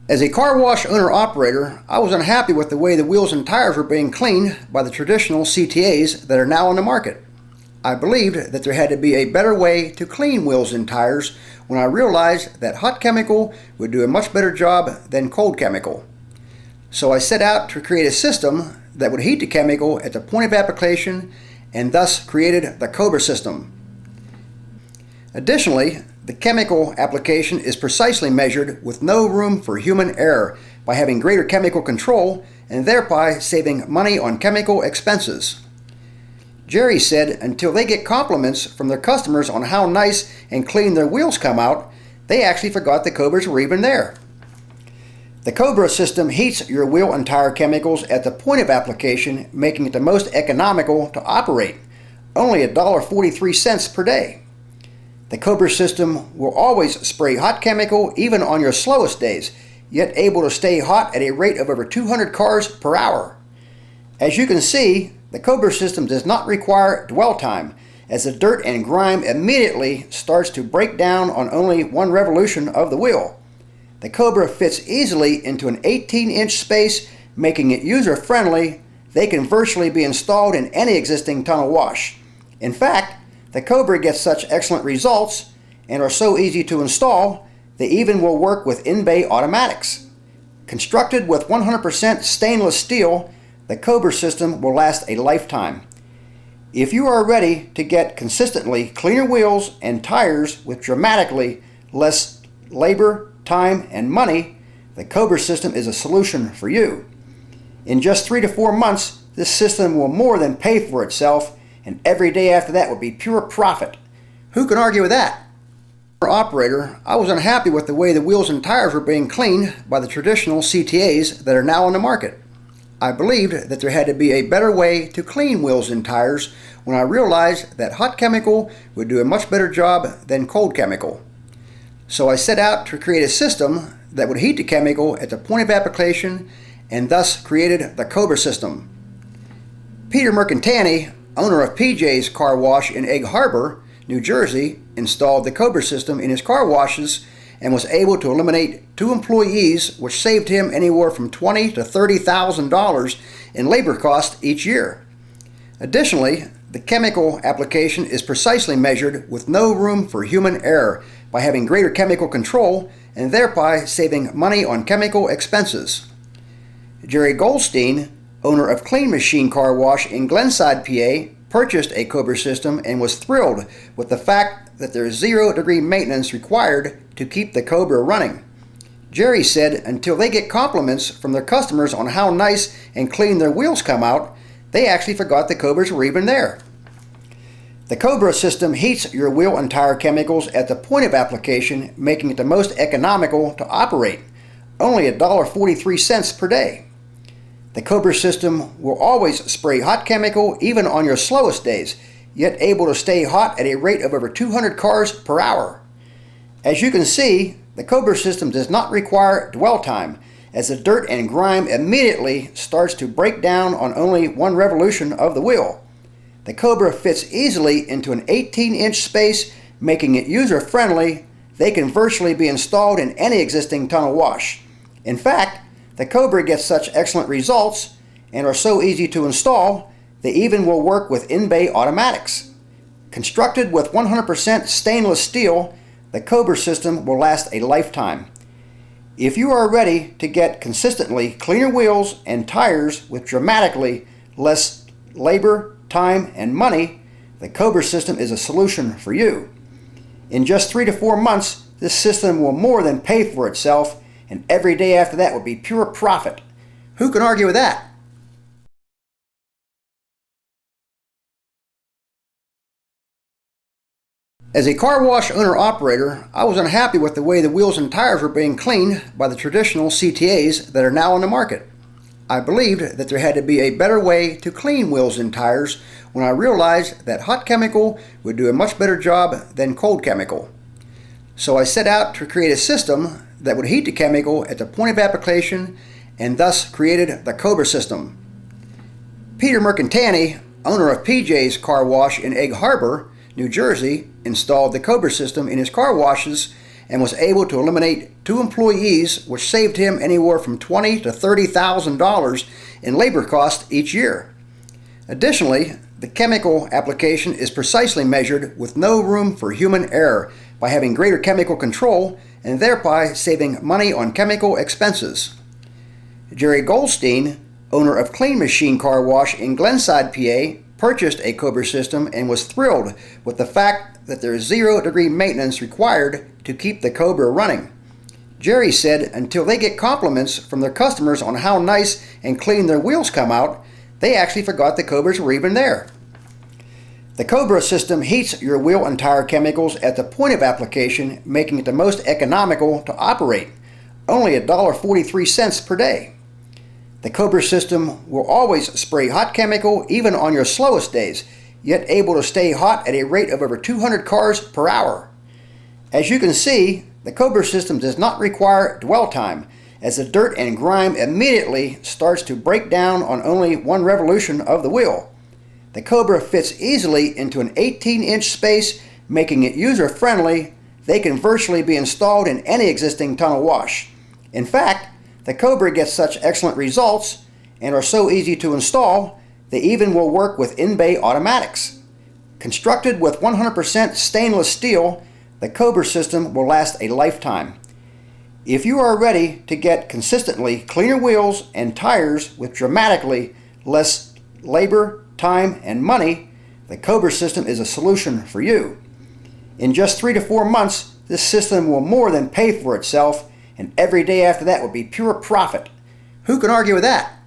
As a car wash owner-operator, I was unhappy with the way the wheels and tires were being cleaned by the traditional CTAs that are now on the market. I believed that there had to be a better way to clean wheels and tires when I realized that hot chemical would do a much better job than cold chemical. So I set out to create a system that would heat the chemical at the point of application and thus created the Cobra System. Additionally, the chemical application is precisely measured with no room for human error by having greater chemical control and thereby saving money on chemical expenses. Jerry said until they get compliments from their customers on how nice and clean their wheels come out, they actually forgot the Cobras were even there. The Cobra System heats your wheel and tire chemicals at the point of application, making it the most economical to operate, only $1.43 per day. The Cobra System will always spray hot chemical even on your slowest days, yet able to stay hot at a rate of over 200 cars per hour. As you can see, the Cobra System does not require dwell time, as the dirt and grime immediately starts to break down on only one revolution of the wheel. The Cobra fits easily into an 18-inch space, making it user-friendly. They can virtually be installed in any existing tunnel wash. In fact, the Cobra gets such excellent results and are so easy to install, they even will work with in-bay automatics. Constructed with 100% stainless steel, the Cobra System will last a lifetime. If you are ready to get consistently cleaner wheels and tires with dramatically less labor, time, and money, the Cobra System is a solution for you. In just 3 to 4 months, this system will more than pay for itself, and every day after that will be pure profit. Who can argue with that? As an operator, I was unhappy with the way the wheels and tires were being cleaned by the traditional CTAs that are now on the market. I believed that there had to be a better way to clean wheels and tires when I realized that hot chemical would do a much better job than cold chemical. So I set out to create a system that would heat the chemical at the point of application and thus created the Cobra System. Peter Mercantani, owner of PJ's Car Wash in Egg Harbor, New Jersey, installed the Cobra System in his car washes and was able to eliminate 2 employees, which saved him anywhere from $20,000 to $30,000 in labor costs each year. Additionally, the chemical application is precisely measured with no room for human error by having greater chemical control and thereby saving money on chemical expenses. Jerry Goldstein, owner of Clean Machine Car Wash in Glenside, PA, purchased a Cobra System and was thrilled with the fact that there is 0-degree maintenance required to keep the Cobra running. Jerry said until they get compliments from their customers on how nice and clean their wheels come out, they actually forgot the Cobras were even there. The Cobra System heats your wheel and tire chemicals at the point of application, making it the most economical to operate, only $1.43 per day. The Cobra System will always spray hot chemical even on your slowest days, yet able to stay hot at a rate of over 200 cars per hour. As you can see, the Cobra System does not require dwell time, as the dirt and grime immediately starts to break down on only one revolution of the wheel. The Cobra fits easily into an 18-inch space, making it user-friendly. They can virtually be installed in any existing tunnel wash. In fact, the Cobra gets such excellent results and are so easy to install, they even will work with in-bay automatics. Constructed with 100% stainless steel, the Cobra System will last a lifetime. If you are ready to get consistently cleaner wheels and tires with dramatically less labor, time, and money, the Cobra System is a solution for you. In just 3 to 4 months, this system will more than pay for itself, and every day after that will be pure profit. Who can argue with that? As a car wash owner-operator, I was unhappy with the way the wheels and tires were being cleaned by the traditional CTAs that are now on the market. I believed that there had to be a better way to clean wheels and tires when I realized that hot chemical would do a much better job than cold chemical. So I set out to create a system that would heat the chemical at the point of application and thus created the Cobra System. Peter Mercantani, owner of PJ's Car Wash in Egg Harbor, New Jersey, installed the Cobra System in his car washes and was able to eliminate 2 employees, which saved him anywhere from $20,000 to $30,000 in labor costs each year. Additionally, the chemical application is precisely measured with no room for human error by having greater chemical control and thereby saving money on chemical expenses. Jerry Goldstein, owner of Clean Machine Car Wash in Glenside, PA, purchased a Cobra system and was thrilled with the fact that there is 0-degree maintenance required to keep the Cobra running. Jerry said until they get compliments from their customers on how nice and clean their wheels come out, they actually forgot the Cobras were even there. The Cobra system heats your wheel and tire chemicals at the point of application, making it the most economical to operate, only $1.43 per day. The Cobra system will always spray hot chemical even on your slowest days, yet able to stay hot at a rate of over 200 cars per hour. As you can see, the Cobra system does not require dwell time, as the dirt and grime immediately starts to break down on only 1 revolution of the wheel. The Cobra fits easily into an 18-inch space, making it user-friendly. They can virtually be installed in any existing tunnel wash. In fact, the Cobra gets such excellent results and are so easy to install, they even will work with in-bay automatics. Constructed with 100% stainless steel, the Cobra system will last a lifetime. If you are ready to get consistently cleaner wheels and tires with dramatically less labor, time, and money, the Cobra system is a solution for you. In just 3 to 4 months, this system will more than pay for itself, and every day after that will be pure profit. Who can argue with that?